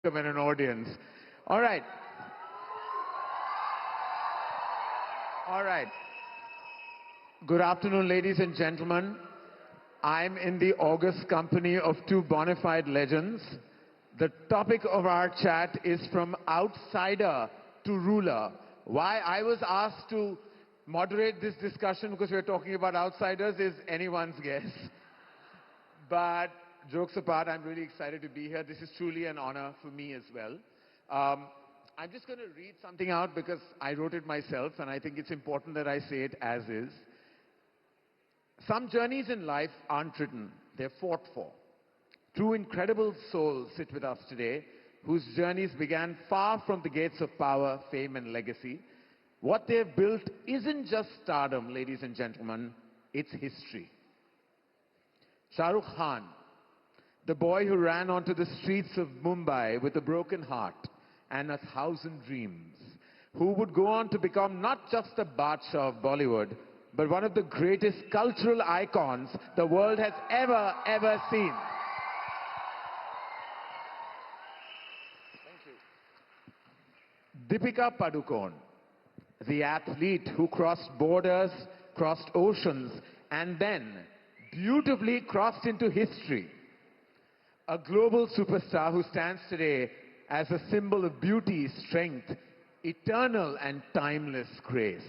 in an audience. All right. All right. Good afternoon, ladies and gentlemen. I'm in the august company of two bona fide legends. The topic of our chat is from outsider to ruler. Why I was asked to moderate this discussion because we're talking about outsiders is anyone's guess. But jokes apart, I'm really excited to be here. This is truly an honor for me as well. I'm just going to read something out because I wrote it myself and I think it's important that I say it as is. Some journeys in life aren't written, they're fought for. Two incredible souls sit with us today whose journeys began far from the gates of power, fame and legacy. What they've built isn't just stardom, ladies and gentlemen, it's history. Shah Rukh Khan, the boy who ran onto the streets of Mumbai with a broken heart and 1,000 dreams, who would go on to become not just a Badshah of Bollywood, but one of the greatest cultural icons the world has ever seen. Thank you. Deepika Padukone, the athlete who crossed borders, crossed oceans, and then beautifully crossed into history. A global superstar who stands today as a symbol of beauty, strength, eternal and timeless grace.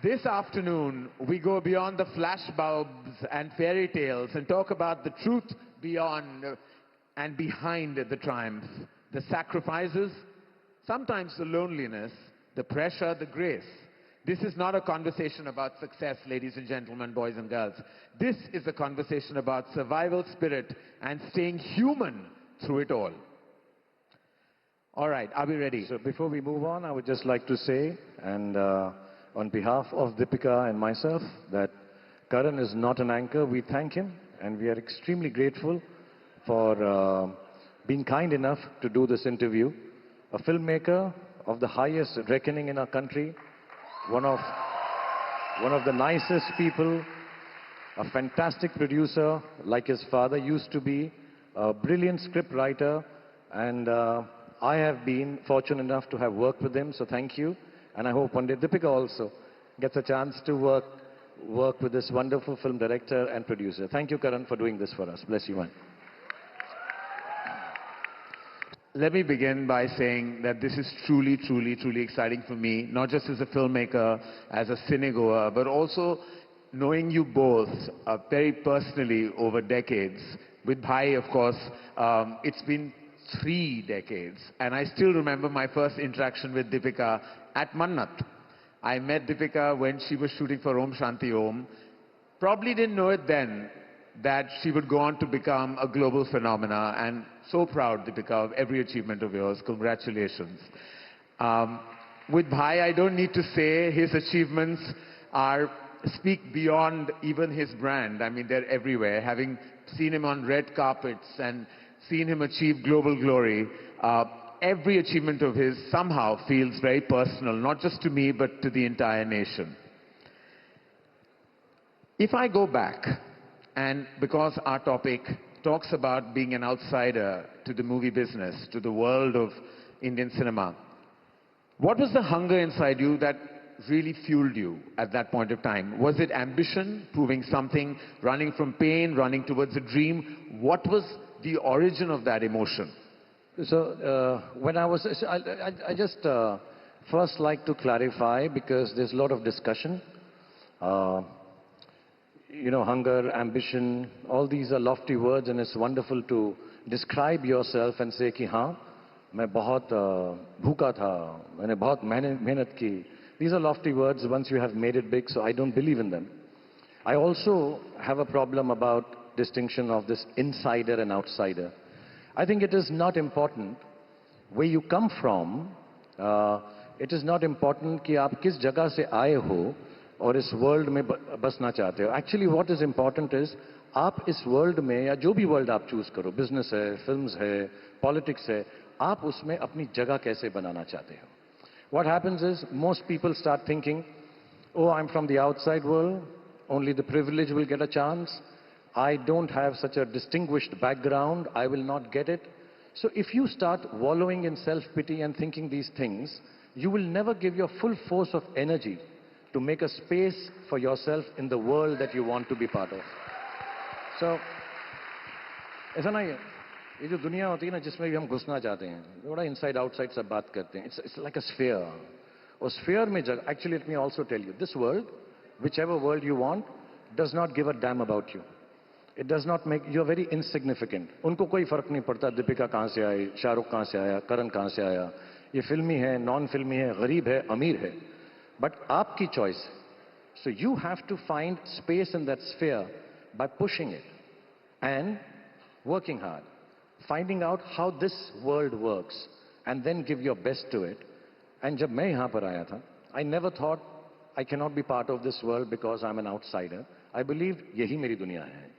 This afternoon, we go beyond the flashbulbs and fairy tales and talk about the truth beyond and behind the triumph, the sacrifices, sometimes the loneliness, the pressure, the grace. This is not a conversation about success, ladies and gentlemen, boys and girls. This is a conversation about survival spirit and staying human through it all. All right, are we ready? So before we move on, I would just like to say, and on behalf of Deepika and myself, that Karan is not an anchor. We thank him, and we are extremely grateful for being kind enough to do this interview. A filmmaker of the highest reckoning in our country, one of the nicest people, a fantastic producer like his father used to be, a brilliant script writer, and I have been fortunate enough to have worked with him, so thank you. And I hope one day Deepika also gets a chance to work with this wonderful film director and producer. Thank you, Karan, for doing this for us. Bless you, man. Let me begin by saying that this is truly exciting for me, not just as a filmmaker, as a cinegoer, but also knowing you both very personally over decades. With Bhai, of course, it's been 3 decades, and I still remember my first interaction with Deepika at Mannat. I met Deepika when she was shooting for Om Shanti Om. Probably didn't know it then that she would go on to become a global phenomena, and so proud, Deepika, of every achievement of yours. Congratulations. With Bhai, I don't need to say his achievements speak beyond even his brand. I mean, they're everywhere. Having seen him on red carpets and seen him achieve global glory, every achievement of his somehow feels very personal, not just to me, but to the entire nation. If I go back, and because our topic talks about being an outsider to the movie business, to the world of Indian cinema, what was the hunger inside you that really fueled you at that point of time? Was it ambition, proving something, running from pain, running towards a dream? What was the origin of that emotion? So when I just first like to clarify, because there's a lot of discussion. You know, hunger, ambition, all these are lofty words, and it's wonderful to describe yourself and say कि हाँ मैं बहुत भूखा था, मैंने बहुत मेहनत की. These are lofty words once you have made it big, so I don't believe in them. I also have a problem about distinction of this insider and outsider. I think it is not important where you come from. It is not important कि आप किस जगह से आए हो और इस world में बसना चाहते हो. Actually what is important is आप इस वर्ल्ड में, या जो भी वर्ल्ड आप चूज करो, बिजनेस है, फिल्म्स है, पॉलिटिक्स है, आप उसमें अपनी जगह कैसे बनाना चाहते हो. What happens is most people start thinking, oh, I'm from the outside world, only the privileged will get a chance. I don't have such a distinguished background, I will not get it. So if you start wallowing in self-pity and thinking these things, you will never give your full force of energy to make a space for yourself in the world that you want to be part of. So, ऐसा नहीं है, ये जो दुनिया होती है ना जिसमें भी हम घुसना चाहते हैं, थोड़ा inside outside सब बात करते हैं. It's like a sphere. और sphere में जगह, actually let me also tell you, this world, whichever world you want, does not give a damn about you. It does not make you very insignificant. उनको कोई फर्क नहीं पड़ता दीपिका कहाँ से आई, शाहरुख कहाँ से आया, करण कहाँ से आया, ये फिल्मी है, नॉन फिल्मी है, गरीब है, अमीर है. But आपकी choice है. So you have to find space in that sphere by pushing it and working hard, finding out how this world works, and then give your best to it. And जब मैं यहाँ पर आया था, I never thought I cannot be part of this world because I'm an outsider. I believed यही मेरी दुनिया है.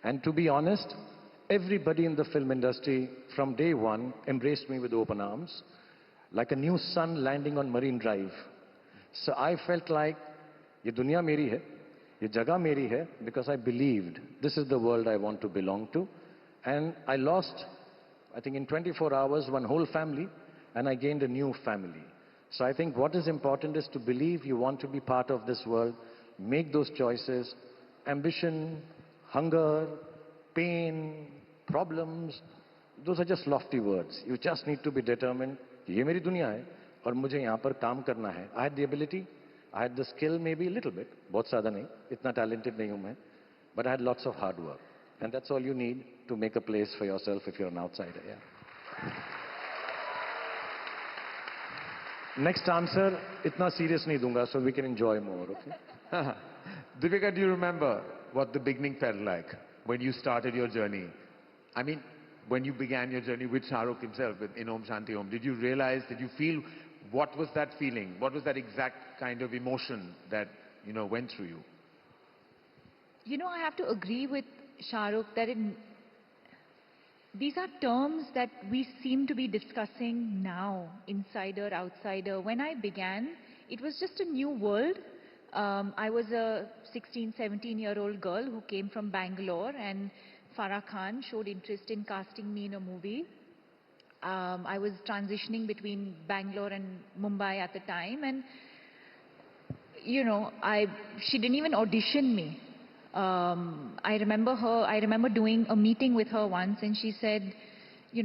And to be honest, everybody in the film industry from day one embraced me with open arms, like a new sun landing on Marine Drive. So I felt like ये दुनिया मेरी है, ये जगह मेरी है, because I believed this is the world I want to belong to. And I lost, I think in 24 hours, one whole family, and I gained a new family. So I think what is important is to believe you want to be part of this world, make those choices. Ambition, hunger, pain, problems, those are just lofty words. You just need to be determined. ये मेरी दुनिया है और मुझे यहाँ पर काम करना है. I had the ability, I had the skill maybe a little bit, बहुत ज़्यादा नहीं, इतना talented नहीं हूँ मैं, but I had lots of hard work. And that's all you need to make a place for yourself if you're an outsider. Yeah. Next answer, इतना serious नहीं दूंगा, so we can enjoy more. Okay? Deepika, do you remember what the beginning felt like when you started your journey? I mean, when you began your journey with Shah Rukh himself, in Om Shanti Om, did you realize, did you feel, what was that feeling? What was that exact kind of emotion that, went through you? I have to agree with Shah Rukh that these are terms that we seem to be discussing now, insider, outsider. When I began, it was just a new world. I was a 16, 17-year-old girl who came from Bangalore, and Farah Khan showed interest in casting me in a movie. I was transitioning between Bangalore and Mumbai at the time, and she didn't even audition me. I remember doing a meeting with her once, and she said,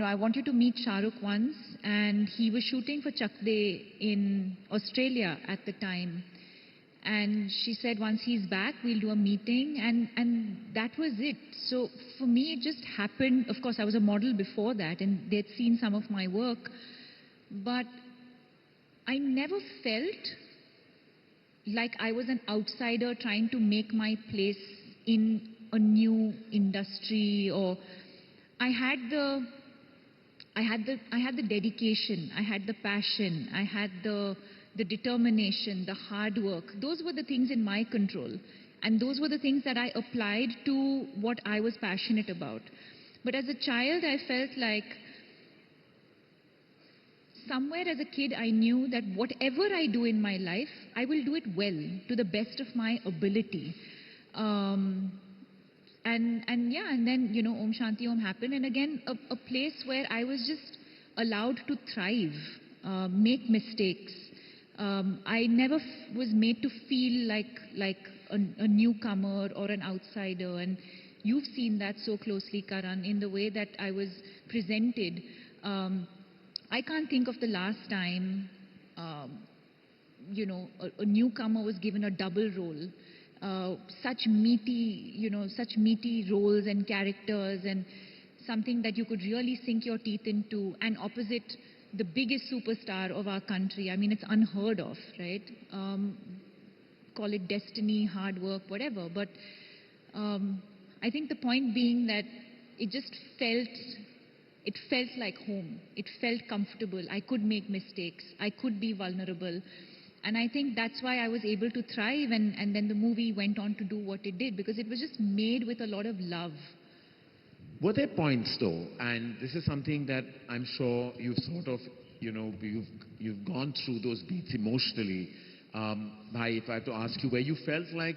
I want you to meet Shah Rukh once. And he was shooting for Chak De in Australia at the time. And she said, once he's back, we'll do a meeting. And that was it. So for me, it just happened. Of course, I was a model before that, and they'd seen some of my work. But I never felt like I was an outsider trying to make my place in a new industry. Or I had the dedication, I had the passion, I had the determination, the hard work. Those were the things in my control, and those were the things that I applied to what I was passionate about. But as a child, I felt like somewhere as a kid, I knew that whatever I do in my life, I will do it well, to the best of my ability. And then, Om Shanti Om happened. And again, a place where I was just allowed to thrive, make mistakes. I never was made to feel like a newcomer or an outsider. And you've seen that so closely, Karan, in the way that I was presented. I can't think of the last time, a newcomer was given a double role. Such meaty roles and characters, and something that you could really sink your teeth into, and opposite the biggest superstar of our country. I mean, it's unheard of, right? Call it destiny, hard work, whatever. But I think the point being that it just felt like home. It felt comfortable. I could make mistakes. I could be vulnerable. And I think that's why I was able to thrive, and then the movie went on to do what it did, because it was just made with a lot of love. Were there points though, and this is something that I'm sure you've sort of, you've gone through those beats emotionally. Bhai, if I have to ask you, where you felt like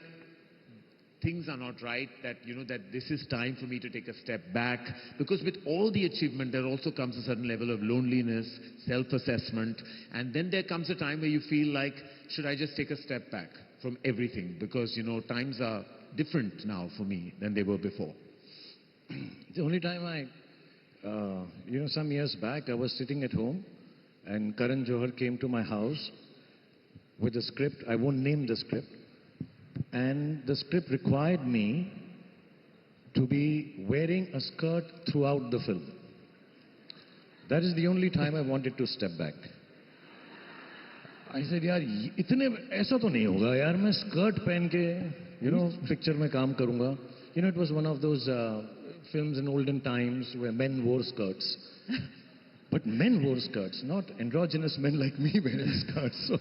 things are not right, that, that this is time for me to take a step back? Because with all the achievement, there also comes a certain level of loneliness, self-assessment, and then there comes a time where you feel like, should I just take a step back from everything? Because, times are different now for me than they were before. The only time some years back, I was sitting at home and Karan Johar came to my house with a script. I won't name the script. And the script required me to be wearing a skirt throughout the film. That is the only time I wanted to step back. I said, यार इतने ऐसा तो नहीं होगा यार मैं skirt पहन के पिक्चर में काम करूंगा. It was one of those films in olden times where men wore skirts. But men wore skirts, not androgynous men like me wearing skirts. So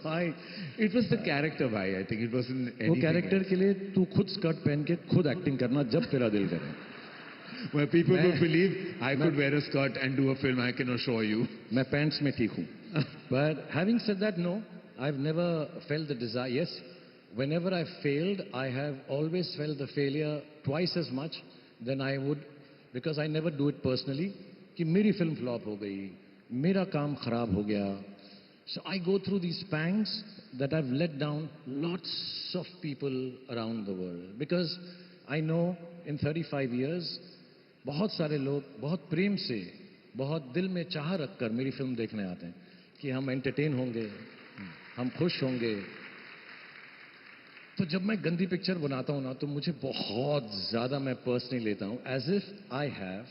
it was the character, bhai. I think it wasn't anything. वो character के लिए तू खुद skirt पहन के खुद acting करना जब तेरा दिल करे. Where people would believe I could wear a skirt and do a film, I can assure you. मैं pants में ठीक हूँ. But having said that, no, I've never felt the desire. Yes, whenever I failed, I have always felt the failure twice as much than I would, because I never do it personally. कि मेरी film flop हो गई, मेरा काम खराब हो गया. So I go through these pangs that I've let down lots of people around the world, because I know in 35 years बहुत सारे लोग बहुत प्रेम से, बहुत दिल में चाह रखकर मेरी फिल्म देखने आते हैं कि हम एंटरटेन होंगे, हम खुश होंगे. तो जब मैं गंदी पिक्चर बनाता हूँ ना, तो मुझे बहुत ज्यादा मैं पर्सनली लेता हूँ, as if I have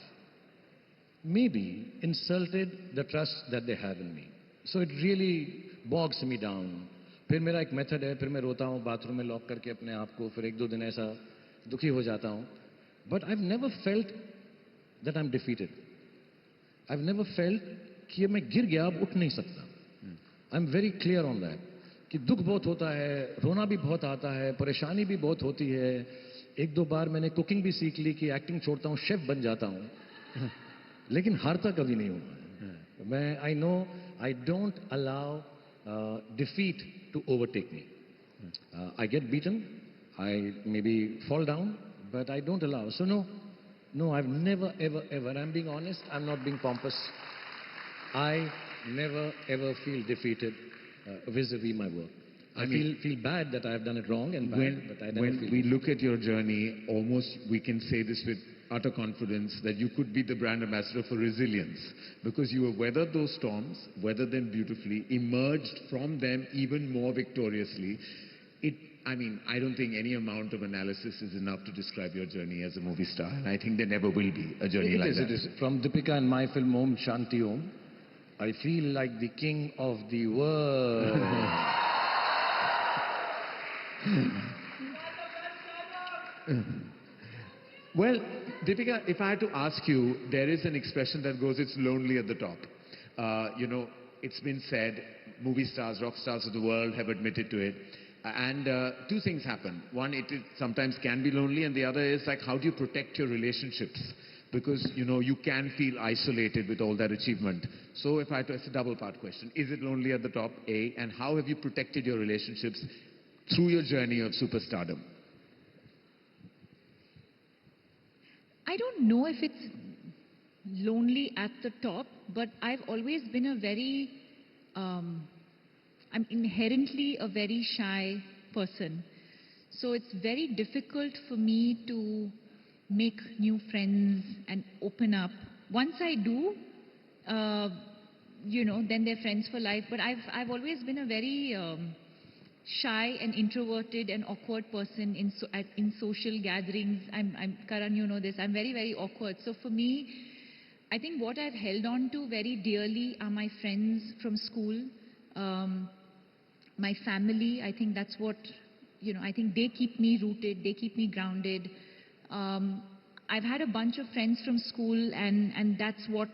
maybe insulted the trust that they have in me. So it really bogs me down. फिर मेरा एक मेथड है, फिर मैं रोता हूँ बाथरूम में लॉक करके अपने आप को, फिर 1-2 दिन ऐसा दुखी हो जाता हूँ. But I've never felt that I'm defeated. I've never felt कि मैं गिर गया अब उठ नहीं सकता. I'm very clear on that. कि दुख बहुत होता है, रोना भी बहुत आता है, परेशानी भी बहुत होती है. 1-2 बार मैंने कुकिंग भी सीख ली कि एक्टिंग छोड़ता हूँ, शेफ बन जाता हूँ. लेकिन हारता कभी नहीं हूँ मैं. I know I don't allow defeat to overtake me. I get beaten, I maybe fall down, but I don't allow. So no, I've never ever, I'm being honest, I'm not being pompous, I never ever feel defeated vis-a-vis my work. I feel bad that I have done it wrong and bad, but I never when feel we look at your journey, almost we can say this with utter confidence that you could be the brand ambassador for resilience, because you have weathered those storms, weathered them beautifully, emerged from them even more victoriously. I don't think any amount of analysis is enough to describe your journey as a movie star, and I think there never will be a journey like that. It is. From Deepika and my film Om Shanti Om, I feel like the king of the world. Well, Deepika, if I had to ask you, there is an expression that goes, it's lonely at the top. It's been said, movie stars, rock stars of the world have admitted to it. And 2 things happen. One, it sometimes can be lonely, and the other is like, how do you protect your relationships? Because, you can feel isolated with all that achievement. So if I had to, it's a double-part question. Is it lonely at the top, A? And how have you protected your relationships through your journey of superstardom? I don't know if it's lonely at the top, but I've always been a very, I'm inherently a very shy person. So it's very difficult for me to make new friends and open up. Once I do, then they're friends for life. But I've always been a very shy and introverted and awkward person in social gatherings. Karan, you know this. I'm very, very awkward. So for me, I think what I've held on to very dearly are my friends from school, my family. I think that's what, I think they keep me rooted, they keep me grounded. I've had a bunch of friends from school, and that's what,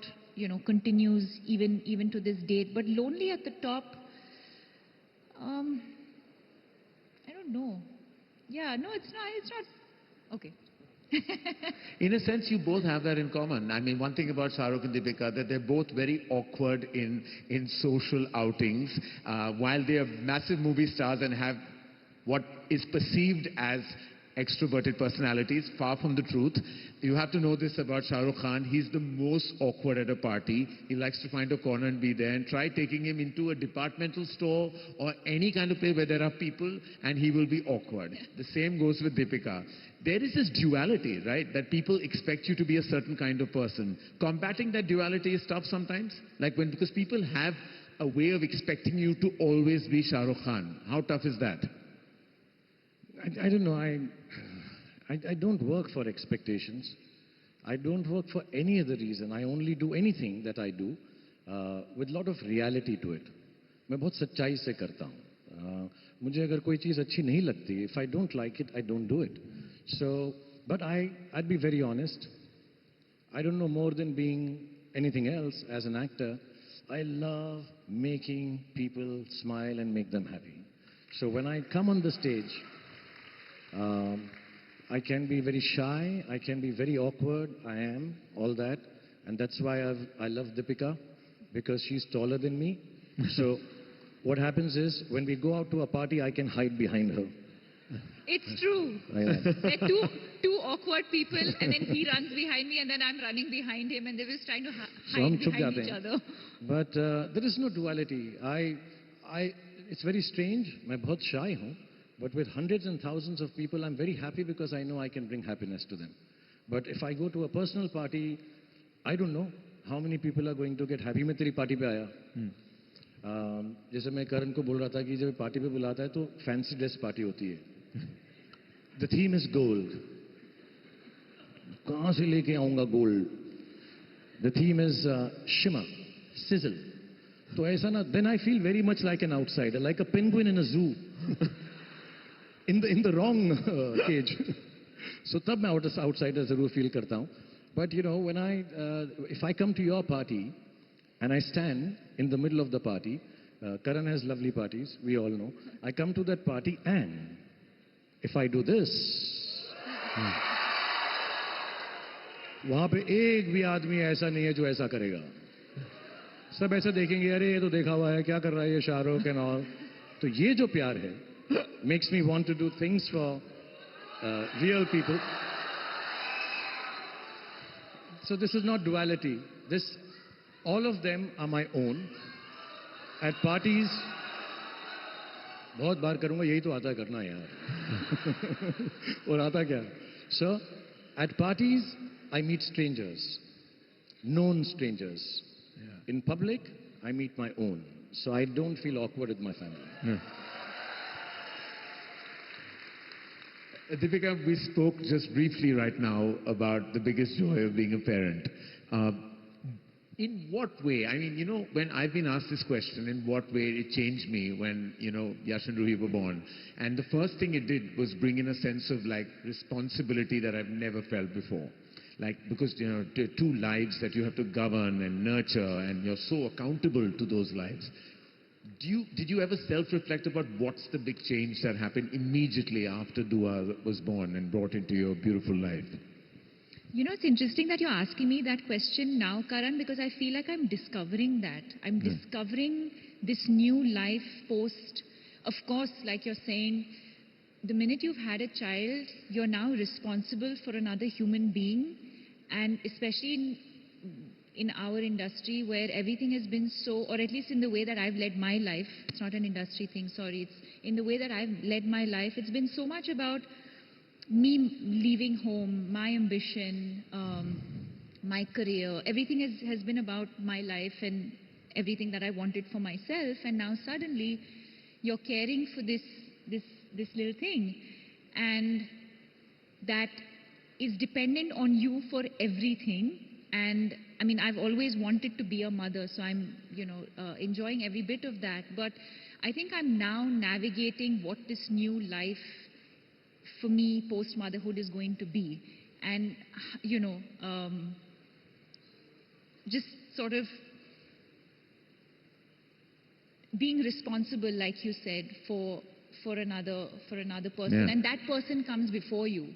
continues even to this date. But lonely at the top, I don't know. Yeah, no, it's not. Okay. In a sense, you both have that in common. One thing about Shahrukh and Deepika, that they're both very awkward in social outings. While they are massive movie stars and have what is perceived as extroverted personalities. Far from the truth. You have to know this about Shah Rukh Khan. He's the most awkward at a party. He likes to find a corner and be there. And try taking him into a departmental store or any kind of place where there are people and he will be awkward. The same goes with Deepika. There is this duality, right? That people expect you to be a certain kind of person. Combating that duality is tough sometimes. Because people have a way of expecting you to always be Shah Rukh Khan. How tough is that? I don't know. I don't work for expectations. I don't work for any other reason. I only do anything that I do with a lot of reality to it. मैं बहुत सच्चाई से करता हूँ. मुझे अगर कोई चीज़ अच्छी नहीं लगती, if I don't like it, I don't do it. So, but I'd be very honest. I don't know more than being anything else as an actor. I love making people smile and make them happy. So when I come on the stage, I can be very shy, I can be very awkward, I am, all that. And that's why I love Deepika, because she's taller than me. So what happens is, when we go out to a party, I can hide behind her. It's true. They're two awkward people, and then he runs behind me, and then I'm running behind him, and they're just trying to hide behind each other. But there is no duality. It's very strange. मैं बहुत shy हूँ. But with hundreds and thousands of people, I'm very happy because I know I can bring happiness to them. But if I go to a personal party, I don't know how many people are going to get happy. मैं तेरी party पे आया. जैसे मैं करण को बोल रहा था कि जब पार्टी पे बुलाता है तो फैंसी ड्रेस पार्टी होती है. The theme is gold. कहाँ से लेके आऊँगा gold? The theme is shimmer, sizzle. तो ऐसा ना, then I feel very much like an outsider, like a penguin in a zoo. in the wrong cage. So तब मैं outsider जरूर feel करता हूँ. But you know, when if I come to your party and I stand in the middle of the party, Karan has lovely parties, we all know. I come to that party and if I do this, वहाँ पे एक भी आदमी ऐसा नहीं है जो ऐसा करेगा. सब ऐसे देखेंगे, अरे ये तो देखा हुआ है, क्या कर रहा है ये शाहरुख and all. तो ये जो प्यार है makes me want to do things for real people. So this is not duality. All of them are my own. At parties, बहुत बार करूँगा, यही तो आता है करना यार. और आता क्या? So at parties, I meet strangers, known strangers. Yeah. In public, I meet my own. So I don't feel awkward with my family. Yeah. Deepika, we spoke just briefly right now about the biggest joy of being a parent. In what way? I mean, you know, when I've been asked this question, in what way it changed me when, you know, Yash and Ruhi were born. And the first thing it did was bring in a sense of like responsibility that I've never felt before. Like, because, you know, two lives that you have to govern and nurture, and you're so accountable to those lives. Did you ever self-reflect about what's the big change that happened immediately after Dua was born and brought into your beautiful life? You know, it's interesting that you're asking me that question now, Karan, because I feel like I'm discovering that. I'm discovering this new life post. Of course, like you're saying, the minute you've had a child, you're now responsible for another human being. And especially in our industry where everything has been so, or at least in the way that I've led my life, it's not an industry thing, sorry, it's in the way that I've led my life, it's been so much about me leaving home, my ambition, my career, everything has been about my life and everything that I wanted for myself, and now suddenly you're caring for this little thing, and that is dependent on you for everything. And I mean, I've always wanted to be a mother, so I'm, you know, enjoying every bit of that. But I think I'm now navigating what this new life for me post-motherhood is going to be. And, you know, just sort of being responsible, like you said, for another person. Yeah. And that person comes before you.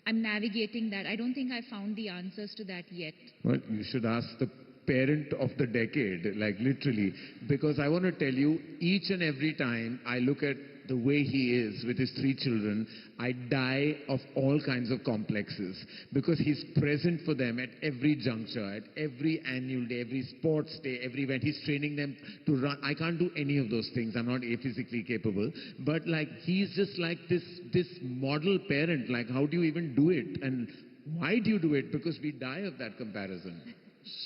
I'm navigating that. I don't think I found the answers to that yet. Well, you should ask the parent of the decade, like literally, because I want to tell you, each and every time I look at the way he is with his 3 children, I die of all kinds of complexes because he's present for them at every juncture, at every annual day, every sports day, every event. He's training them to run. I can't do any of those things. I'm not physically capable. But like, he's just like this model parent. Like, how do you even do it? And why do you do it? Because we die of that comparison.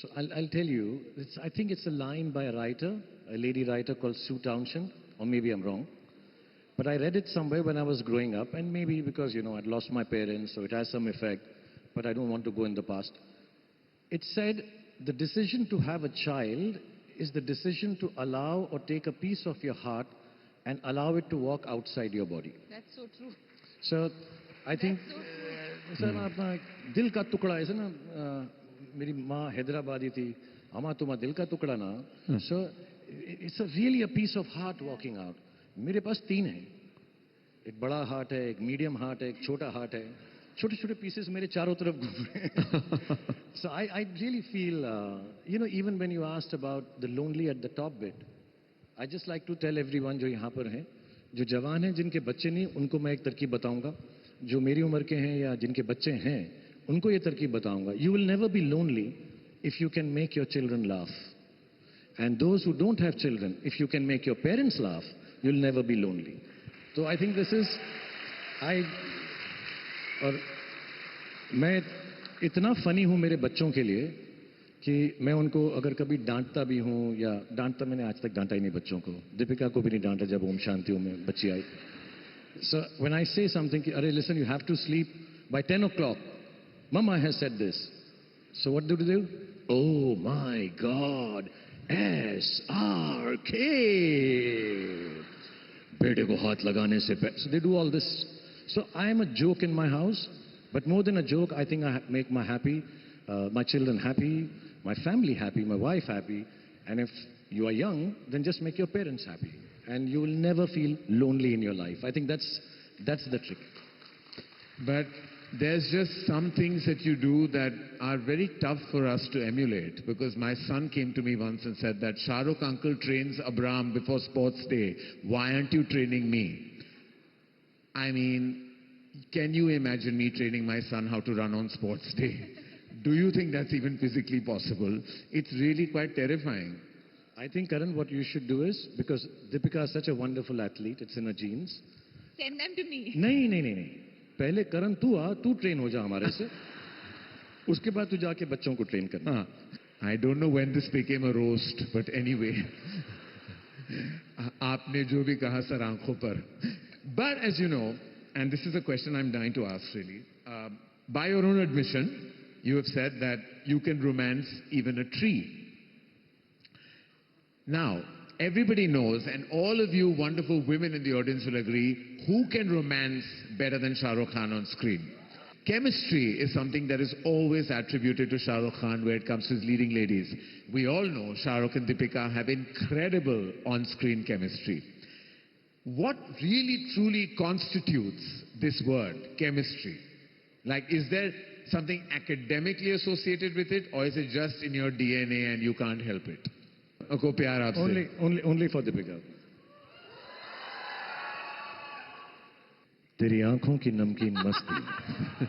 So I'll tell you, I think it's a line by a writer, a lady writer called Sue Townshend, or maybe I'm wrong. But I read it somewhere when I was growing up, and maybe because, I'd lost my parents, so it has some effect, but I don't want to go in the past. It said, the decision to have a child is the decision to allow or take a piece of your heart and allow it to walk outside your body. That's so true. So I think, That's so true. Sir अपना दिल का टुकड़ा ऐसे ना मेरी माँ हैदराबादी थी अमा तुम्हारा दिल का टुकड़ा ना so it's a really a piece of heart walking out. मेरे पास 3 हैं, एक बड़ा हार्ट है, एक मीडियम हार्ट है, एक छोटा हार्ट है, छोटे छोटे पीसेस मेरे चारों तरफ घूम रहे हैं. So I really feel even when you asked about the lonely at the top bit, I just like to tell everyone जो यहाँ पर हैं, जो जवान हैं जिनके बच्चे नहीं, उनको मैं एक तरकीब बताऊंगा. जो मेरी उम्र के हैं या जिनके बच्चे हैं, उनको ये तरकीब बताऊंगा. You will never be lonely if you can make your children laugh. And those who don't have children, if you can make your parents laugh, you'll never be lonely. So I think this is, और मैं इतना funny हूँ मेरे बच्चों के लिए कि मैं उनको अगर कभी डांटता भी हूँ या डांटता, मैंने आज तक डांटा ही नहीं बच्चों को. दीपिका को भी नहीं डांटा जब ओम शांति में बच्ची आई. So when I say something, Arey, listen, you have to sleep by 10 o'clock. Mama has said this. So what do they do? Oh my God, SRK. बेटे को हाथ लगाने से so they do all this. So I am a joke in my house, but more than a joke, I think I make my children happy, my family happy, my wife happy. And if you are young, then just make your parents happy. And you will never feel lonely in your life. I think that's the trick. But there's just some things that you do that are very tough for us to emulate. Because my son came to me once and said that Shah Rukh uncle trains Abraham before sports day. Why aren't you training me? I mean, can you imagine me training my son how to run on sports day? Do you think that's even physically possible? It's really quite terrifying. I think, Karan, what you should do is, because Deepika is such a wonderful athlete, it's in her genes. Send them to me. नहीं. पहले करण तू train हो जा हमारे से. उसके बाद तू जाके बच्चों को ट्रेन करना. I don't know when this became a roast, but anyway. आपने जो भी कहा सर आंखों पर. But as you know, and this is a question I'm dying to ask really, by your own admission, you have said that you can romance even a tree. Now, everybody knows, and all of you wonderful women in the audience will agree, who can romance better than Shah Rukh Khan on screen? Chemistry is something that is always attributed to Shah Rukh Khan where it comes to his leading ladies. We all know Shah Rukh and Deepika have incredible on-screen chemistry. What really truly constitutes this word, chemistry? Like, is there something academically associated with it, or is it just in your DNA and you can't help it? Only for Deepika. तेरी आंखों की नमकीन मस्ती.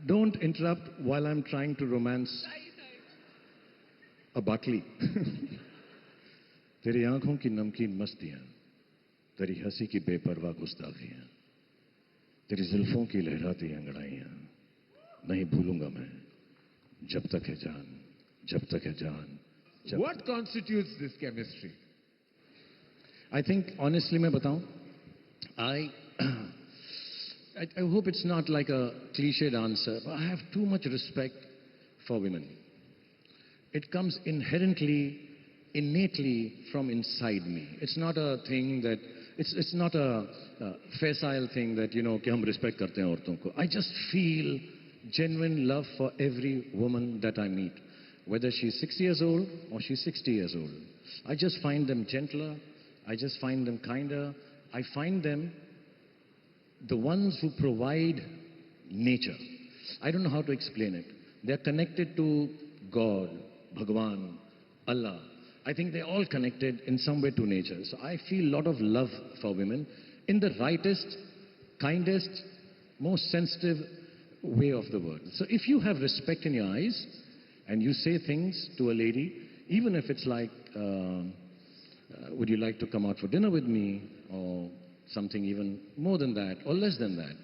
Don't interrupt while I'm trying to romance a Bartley. तेरी आंखों की नमकीन मस्तियां, तेरी हंसी की बेपरवाह गुस्ताखियां, तेरी जुल्फों की लहराती अंगड़ाइयां, नहीं भूलूंगा मैं जब तक है जान. जब तक है जान. What constitutes this chemistry? I think, honestly, मैं बताऊं, I hope it's not like a cliched answer, but I have too much respect for women. It comes inherently, innately from inside me. It's not a thing that, it's not a facile thing that, कि हम respect करते हैं औरतों को. I just feel genuine love for every woman that I meet. Whether she's 6 years old or she's 60 years old. I just find them gentler. I just find them kinder. I find them the ones who provide nature. I don't know how to explain it. They're connected to God, Bhagwan, Allah. I think they're all connected in some way to nature. So I feel a lot of love for women in the rightest, kindest, most sensitive way of the word. So if you have respect in your eyes and you say things to a lady, even if it's like, would you like to come out for dinner with me, or something even more than that or less than that,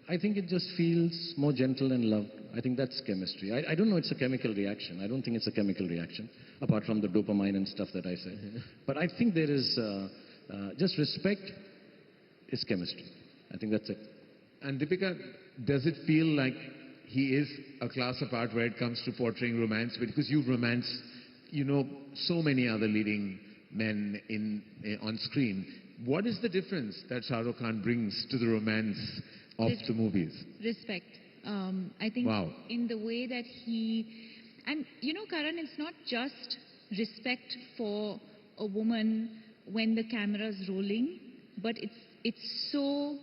I think it just feels more gentle and loved. I think that's chemistry. I don't know it's a chemical reaction. I don't think it's a chemical reaction, apart from the dopamine and stuff that I said. But I think there is just respect is chemistry. I think that's it. And Deepika, does it feel like he is a class apart where it comes to portraying romance? Because you've romanced, you know, so many other leading men on screen. What is the difference that Shah Rukh Khan brings to the romance of the movies? Respect. I think Wow. in the way that and you know, Karan, it's not just respect for a woman when the camera's rolling, but it's so,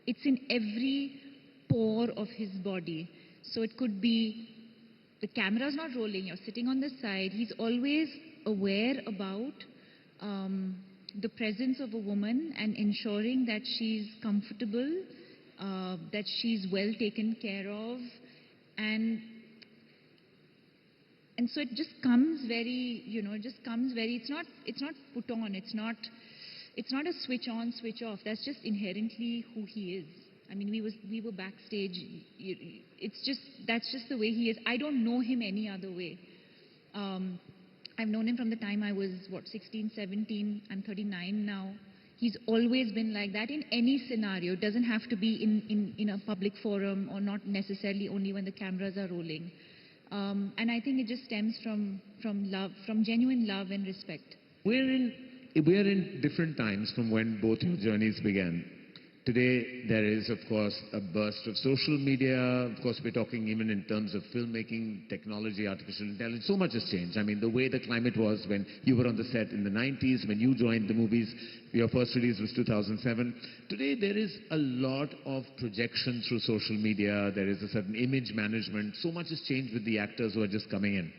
it's in every pore of his body. So it could be the camera's not rolling, you're sitting on the side. He's always aware about the presence of a woman and ensuring that she's comfortable, that she's well taken care of, and so it just comes very, you know, it's not put on, it's not a switch on, switch off. That's just inherently who he is. I mean, we were backstage. That's just the way he is. I don't know him any other way. I've known him from the time I was, 16, 17. I'm 39 now. He's always been like that in any scenario. It doesn't have to be in a public forum, or not necessarily only when the cameras are rolling. And I think it just stems from love, from genuine love and respect. We're in different times from when both your journeys began. Today, there is, of course, a burst of social media. Of course, we're talking even in terms of filmmaking, technology, artificial intelligence. So much has changed. I mean, the way the climate was when you were on the set in the 90s, when you joined the movies, your first release was 2007. Today, there is a lot of projection through social media. There is a certain image management. So much has changed with the actors who are just coming in.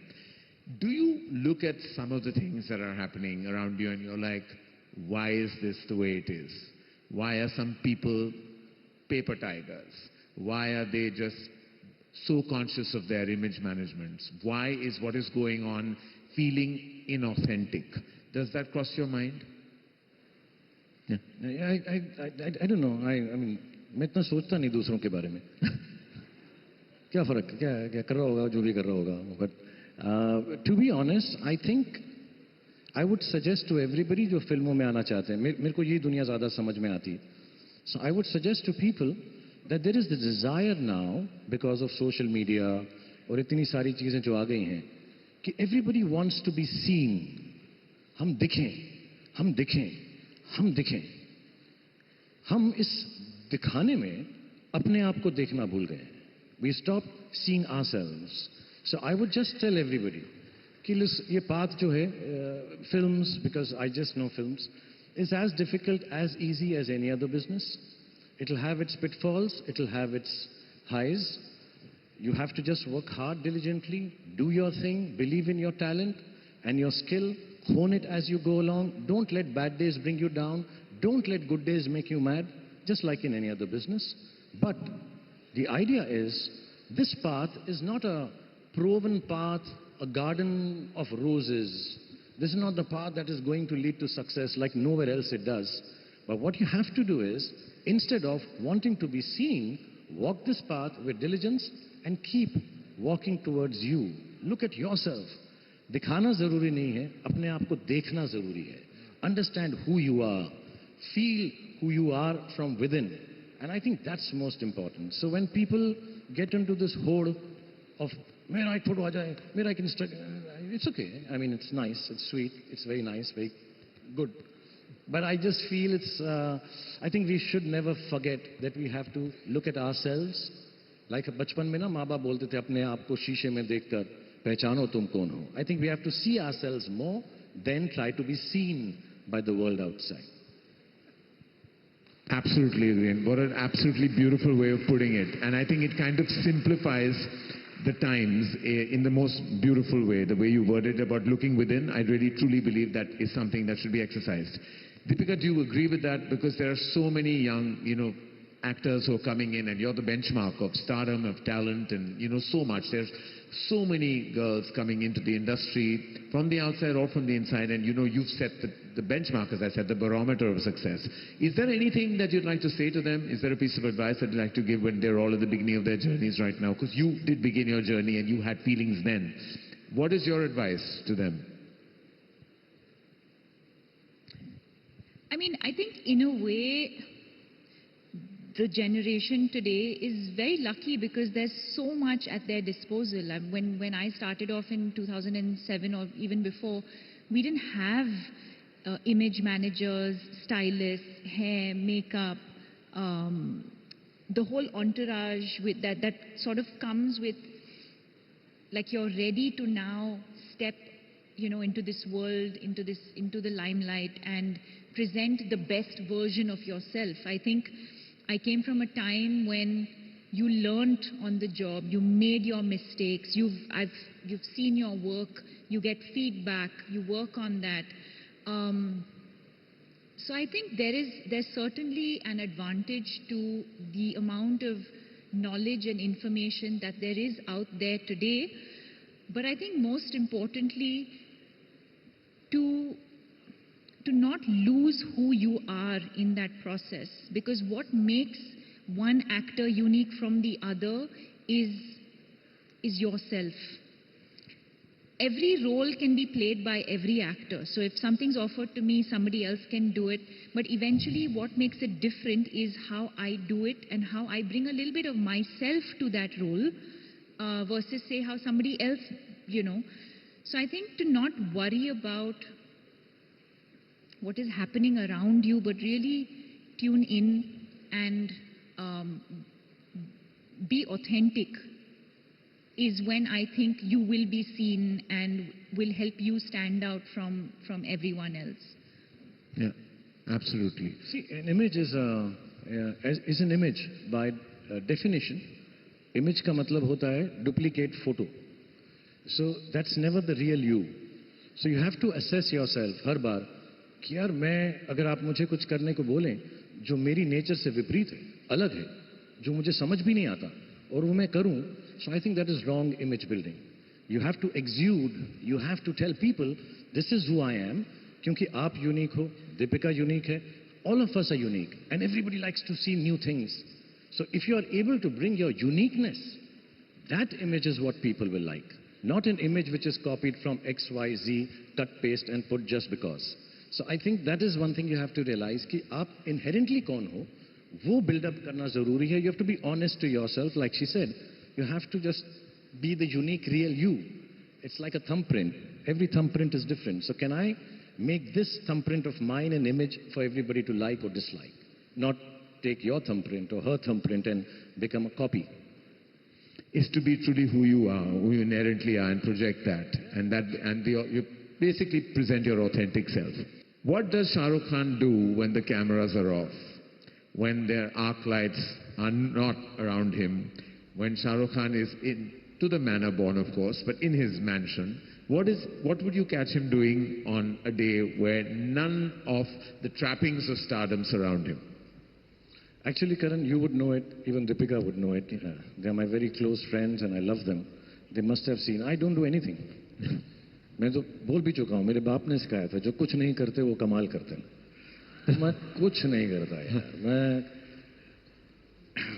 Do you look at some of the things that are happening around you and you're like, why is this the way it is? Why are some people paper tigers? Why are they just so conscious of their image management? Why is what is going on feeling inauthentic? Does that cross your mind? Yeah. I don't know. I mean, मैं इतना सोचता नहीं दूसरों के बारे में. क्या फर्क क्या कर रहा होगा जो भी कर रहा होगा. But to be honest, I think I would suggest to everybody जो फिल्मों में आना चाहते हैं, मेरे को ये दुनिया ज़्यादा समझ में आती है. So I would suggest to people that there is the desire now, because of social media और इतनी सारी चीज़ें जो आ गई हैं, कि everybody wants to be seen. हम दिखें, हम दिखें, हम दिखें. हम इस दिखाने में अपने आप को देखना भूल गए. We stopped seeing ourselves. So I would just tell everybody कि ये path जो है, films, because I just know films, is as difficult as easy as any other business. It'll have its pitfalls, it'll have its highs. You have to just work hard diligently, do your thing, believe in your talent and your skill, hone it as you go along. Don't let bad days bring you down. Don't let good days make you mad, just like in any other business. But the idea is, this path is not a proven path, a garden of roses. This is not the path that is going to lead to success like nowhere else it does. But what you have to do is, instead of wanting to be seen, walk this path with diligence and keep walking towards you. Look at yourself. दिखाना जरूरी नहीं है, अपने आप को देखना जरूरी है. Understand who you are. Feel who you are from within. And I think that's most important. So when people get into this hole of मेरा एक फोटो आ जाए, मेरा एक Instagram, it's okay. I mean, it's nice, it's sweet, it's very nice, very good. But I just feel it's, I think we should never forget that we have to look at ourselves. Like बचपन में ना माँ बाप बोलते थे अपने आप को शीशे में देखकर पहचानो तुम कौन हो. I think we have to see ourselves more than try to be seen by the world outside. Absolutely agree. And what an absolutely beautiful way of putting it. And I think it kind of simplifies the times in the most beautiful way, the way you worded about looking within. I really truly believe that is something that should be exercised. Deepika, do you agree with that? Because there are so many young, actors who are coming in, and you're the benchmark of stardom, of talent, and so much. There's so many girls coming into the industry from the outside or from the inside, and you've set the benchmark, as I said, the barometer of success. Is there anything that you'd like to say to them? Is there a piece of advice that you'd like to give when they're all at the beginning of their journeys right now? Because you did begin your journey and you had feelings then. What is your advice to them? I mean, I think in a way, the generation today is very lucky because there's so much at their disposal. When I started off in 2007 or even before, we didn't have image managers, stylists, hair, makeup, the whole entourage with that sort of comes with, like, you're ready to now step into this world, into the limelight and present the best version of yourself. I think I came from a time when you learnt on the job, you made your mistakes, you've seen your work, you get feedback, you work on that. So I think there's certainly an advantage to the amount of knowledge and information that there is out there today. But I think most importantly, to not lose who you are in that process, because what makes one actor unique from the other is yourself. Every role can be played by every actor. So if something's offered to me, somebody else can do it. But eventually what makes it different is how I do it and how I bring a little bit of myself to that role versus say how somebody else, So I think to not worry about what is happening around you, but really tune in and be authentic is when I think you will be seen and will help you stand out from everyone else. Yeah, absolutely. See, an image is an image by definition. Image का मतलब होता है duplicate photo. So that's never the real you. So you have to assess yourself हर बार कि यार मैं अगर आप मुझे कुछ करने को बोलें जो मेरी नेचर से विपरीत है, अलग है, जो मुझे समझ भी नहीं आता और वो मैं करूं, so I think that is wrong image building. You have to exude, you have to tell people this is who I am, क्योंकि आप unique हो, Deepika unique है, all of us are unique and everybody likes to see new things. So if you are able to bring your uniqueness, that image is what people will like. Not an image which is copied from X, Y, Z, cut, paste and put just because. So I think that is one thing you have to realize कि आप inherently कौन हो, वो build up करना ज़रूरी है. You have to be honest to yourself, like she said. You have to just be the unique real you. It's like a thumbprint. Every thumbprint is different. So can I make this thumbprint of mine an image for everybody to like or dislike? Not take your thumbprint or her thumbprint and become a copy. Is to be truly who you are, who you inherently are, and project that, you basically present your authentic self. What does Shah Rukh Khan do when the cameras are off, when their arc lights are not around him, when Shah Rukh Khan is in, to the manner born of course, but in his mansion? What would you catch him doing on a day where none of the trappings of stardom surround him? Actually, Karan, you would know it, even Deepika would know it. They are my very close friends and I love them. They must have seen. I don't do anything. मैं तो बोल भी चुका हूँ, मेरे बाप ने सिखाया था, जो कुछ नहीं करते वो कमाल करते हैं. मैं कुछ नहीं करता यार, मैं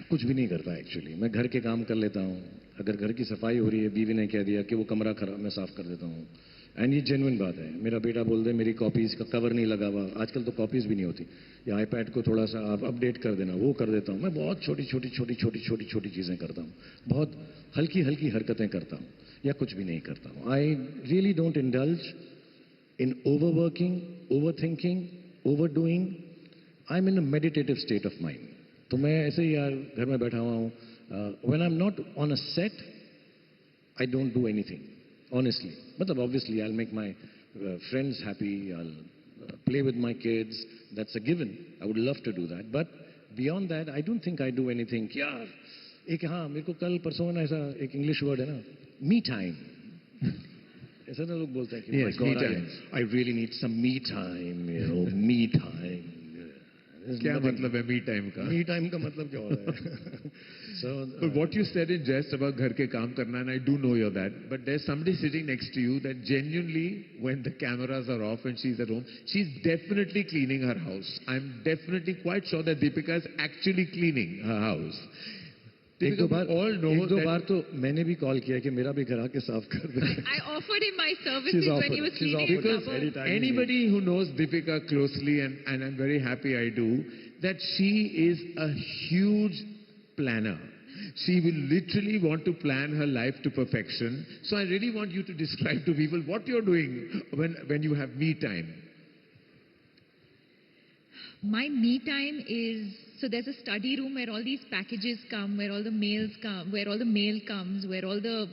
कुछ भी नहीं करता एक्चुअली. मैं घर के काम कर लेता हूँ. अगर घर की सफाई हो रही है, बीवी ने कह दिया कि वो कमरा खराब, मैं साफ कर देता हूँ. एंड ये जेन्युइन बात है. मेरा बेटा बोल दे मेरी कॉपीज का कवर नहीं लगा हुआ, आजकल तो कॉपीज भी नहीं होती, या आईपैड को थोड़ा सा आप अपडेट कर देना, वो कर देता हूँ. मैं बहुत छोटी छोटी चीज़ें करता हूँ, बहुत हल्की हल्की हरकतें करता हूँ, या कुछ भी नहीं करता हूँ. I really don't indulge in over working, over thinking, over doing. I am in a meditative state of mind. तो मैं ऐसे ही यार घर में बैठा हुआ हूँ. When I am not on a set, I don't do anything. Honestly, but obviously I'll make my friends happy, I'll play with my kids, that's a given. I would love to do that, but beyond that I don't think I do anything. यार एक हाँ मेरे को कल परसों ना ऐसा एक इंग्लिश वर्ड है ना, मी टाइम, ऐसा ना लोग बोलते हैं कि Yes, me time. I really need some me time, you know, me time. क्या मतलब है me time का? मी टाइम का मतलब क्या होता है? So, But what you said in jest about घर के काम करना, and I do know you're that, but there's somebody sitting next to you that genuinely, when the cameras are off and she's at home, she's definitely cleaning her house. I'm definitely quite sure that Deepika is actually cleaning her house. एक दो Deepika, we all know एक दो that बार तो मैंने भी call किया कि मेरा भी घर आके साफ कर दे. I offered him my services when he was She's cleaning offered. his because cupboard. Anytime. anybody who knows Deepika closely, and I'm very happy I do, that she is a huge planner. She will literally want to plan her life to perfection. So I really want you to describe to people what you're doing when you have me time. My me time is, so there's a study room where all these packages come, where all the mails come, where all the mail comes, where all the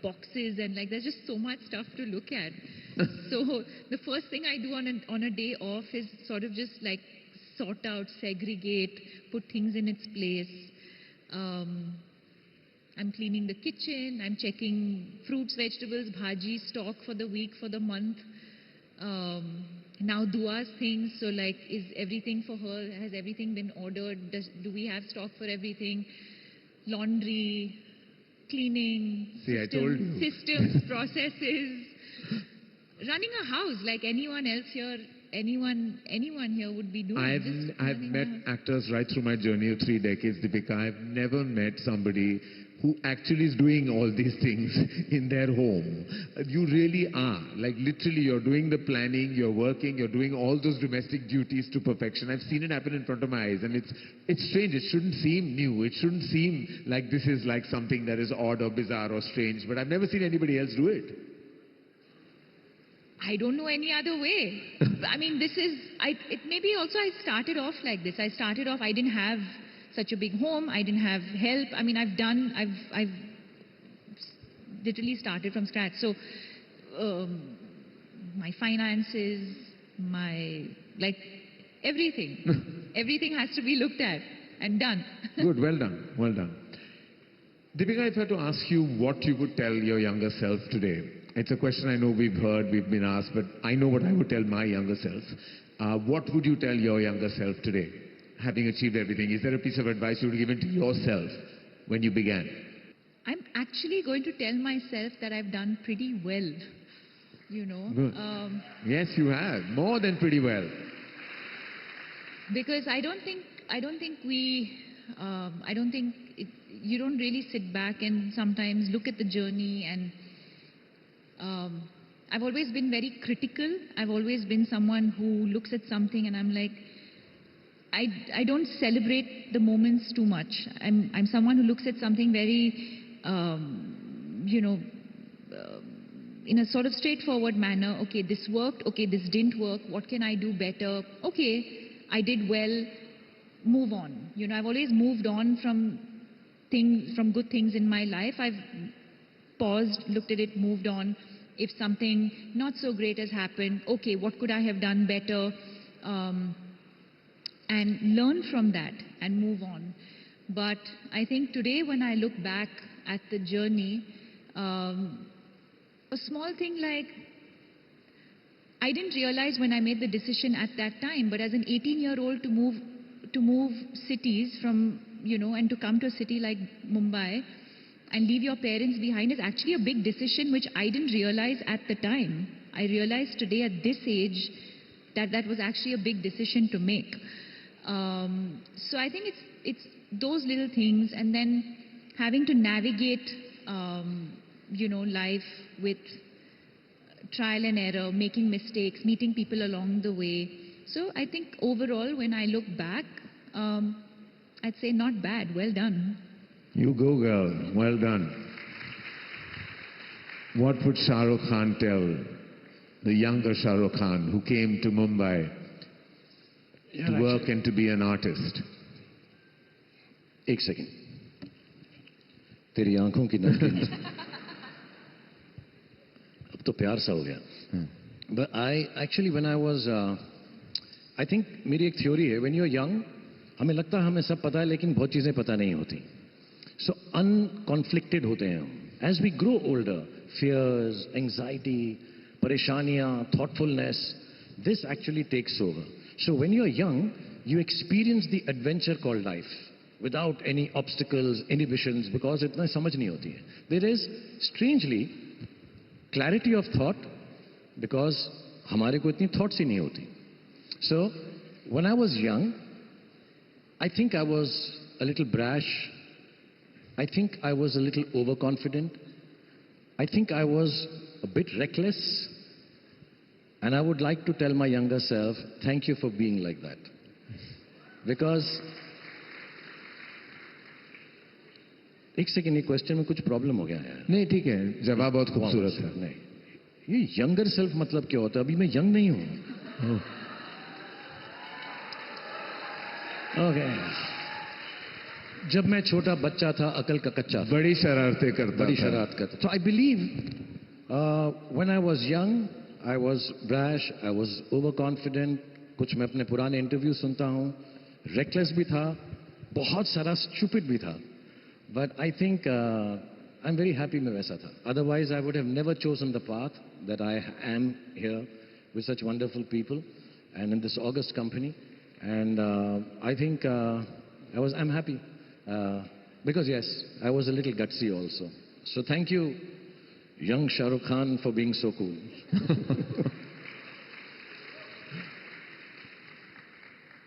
boxes, and like there's just so much stuff to look at. So the first thing I do on a day off is sort of just like sort out, segregate, put things in its place. I'm cleaning the kitchen, I'm checking fruits, vegetables, bhaji, stock for the week, for the month. Now Dua's things, so like is everything for her, has everything been ordered, do we have stock for everything, laundry, cleaning, See, I told you. systems, processes, running a house like anyone else here, anyone here would be doing. just I've running a met house. actors right through my journey of 3 decades, Deepika. I've never met somebody who actually is doing all these things in their home. You really are. Like literally you're doing the planning, you're working, you're doing all those domestic duties to perfection. I've seen it happen in front of my eyes, and it's strange. It shouldn't seem new. It shouldn't seem like this is like something that is odd or bizarre or strange, but I've never seen anybody else do it. I don't know any other way. I mean, it maybe also I started off like this. I started off, I didn't have such a big home. I didn't have help. I mean, I've literally started from scratch. So, my finances, like, everything. Everything has to be looked at and done. Good, well done, well done. Deepika, if I had to ask you what you would tell your younger self today, it's a question I know we've heard, we've been asked, but I know what I would tell my younger self. What would you tell your younger self today, having achieved everything? Is there a piece of advice you would have given to yourself when you began? I'm actually going to tell myself that I've done pretty well, you know. Good. Yes, you have. More than pretty well. Because I don't think you don't really sit back and sometimes look at the journey, and I've always been very critical. I've always been someone who looks at something and I'm like, I don't celebrate the moments too much. I'm someone who looks at something very, in a sort of straightforward manner. Okay, this worked. Okay, this didn't work. What can I do better? Okay, I did well. Move on. You know, I've always moved on from good things in my life. I've paused, looked at it, moved on. If something not so great has happened, okay, what could I have done better? And learn from that and move on. But I think today when I look back at the journey, a small thing like, I didn't realize when I made the decision at that time, but as an 18-year-old to move cities from, and to come to a city like Mumbai and leave your parents behind is actually a big decision, which I didn't realize at the time. I realized today at this age that was actually a big decision to make. So I think it's those little things, and then having to navigate, life with trial and error, making mistakes, meeting people along the way. So I think overall, when I look back, I'd say not bad, well done. You go, girl. Well done. What would Shah Rukh Khan tell the younger Shah Rukh Khan who came to Mumbai to work and to be an artist? एक second, तेरी आंखों की नमकीन अब तो प्यार सा हो गया. But when I was, I think मेरी एक थ्योरी है, when you're young, हमें लगता है हमें सब पता है, लेकिन बहुत चीजें पता नहीं होती. सो अनकॉन्फ्लिक्टेड होते हैं हम. As we grow older, fears, anxiety, pareshaniyan, thoughtfulness, this actually takes over. So when you're young, you experience the adventure called life without any obstacles, inhibitions, because itna samajh nahi hoti hai. There is strangely clarity of thought because hamare ko itni thoughts hi nahi hoti. So when I was young, I think I was a little brash. I think I was a little overconfident. I think I was a bit reckless, and I would like to tell my younger self, thank you for being like that. Because एक second, ये question में कुछ problem हो गया है. नहीं ठीक है, जवाब बहुत खूबसूरत है. नहीं, ये यंगर सेल्फ मतलब क्या होता है? अभी मैं यंग नहीं हूं. ओके. जब मैं छोटा बच्चा था, अकल का कच्चा था, बड़ी शरारतें करता बड़ी था. शरारत करता. So I believe when I was young, I was brash, I was overconfident. कुछ मैं अपने पुराने इंटरव्यू सुनता हूँ, reckless भी था, बहुत सारा stupid भी था. But I think I'm very happy मैं वैसा था. Otherwise I would have never chosen the path that I am here with such wonderful people and in this august company. And I think I'm happy. Because yes, I was a little gutsy also. So thank you, young Shah Rukh Khan, for being so cool.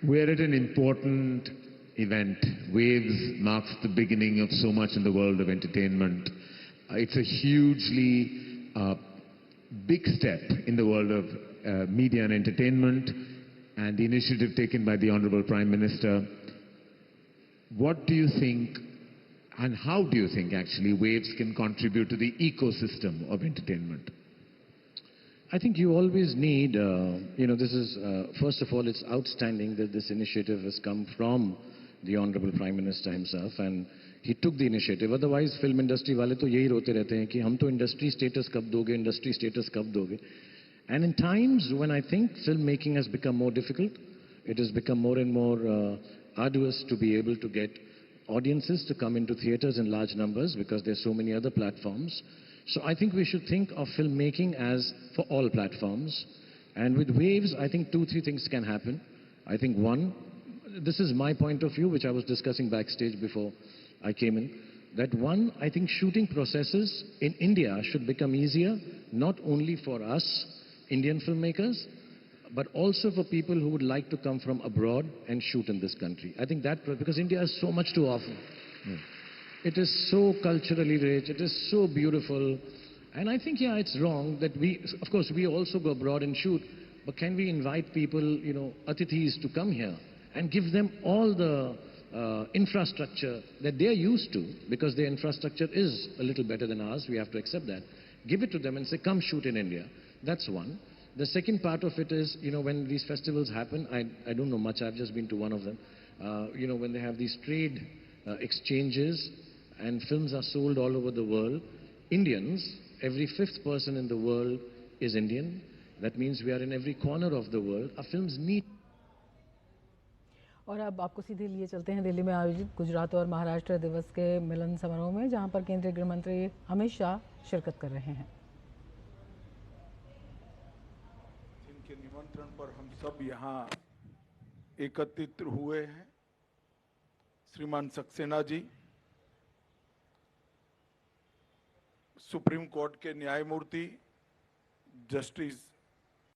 We're at an important event. Waves marks the beginning of so much in the world of entertainment. It's a hugely big step in the world of media and entertainment, and the initiative taken by the Honorable Prime Minister. What do you think, and how do you think actually Waves can contribute to the ecosystem of entertainment? I think you always need, this is, first of all, it's outstanding that this initiative has come from the Honorable Prime Minister himself, and he took the initiative. Otherwise, film industry wale to yahi rote rehte hain ki hum to industry status kab doge, industry status kab doge. And in times when I think filmmaking has become more difficult, it has become more and more arduous to be able to get audiences to come into theaters in large numbers because there's so many other platforms. So I think we should think of filmmaking as for all platforms. And with Waves, I think 2-3 things can happen. I think one, this is my point of view, which I was discussing backstage before I came in, that one, I think shooting processes in India should become easier, not only for us, Indian filmmakers, but also for people who would like to come from abroad and shoot in this country. I think that, because India is so much to offer. It is so culturally rich, it is so beautiful. And I think, yeah, it's wrong that we, of course, we also go abroad and shoot, but can we invite people, atithis to come here and give them all the infrastructure that they're used to, because their infrastructure is a little better than ours, we have to accept that. Give it to them and say, come shoot in India. That's one. The second part of it is, when these festivals happen, I don't know much, I've just been to one of them, when they have these trade exchanges and films are sold all over the world, Indians, every 5th person in the world is Indian. That means we are in every corner of the world. Our films need. और अब आपको सीधे लिए चलते हैं दिल्ली में आयोजित गुजरात और महाराष्ट्र दिवस के मिलन समारोह में, जहां पर केंद्रीय गृह मंत्री अमित शाह शिरकत कर रहे हैं. जिनके निमंत्रण पर हम सब यहाँ एकत्रित हुए हैं, श्रीमान सक्सेना जी, सुप्रीम कोर्ट के न्यायमूर्ति जस्टिस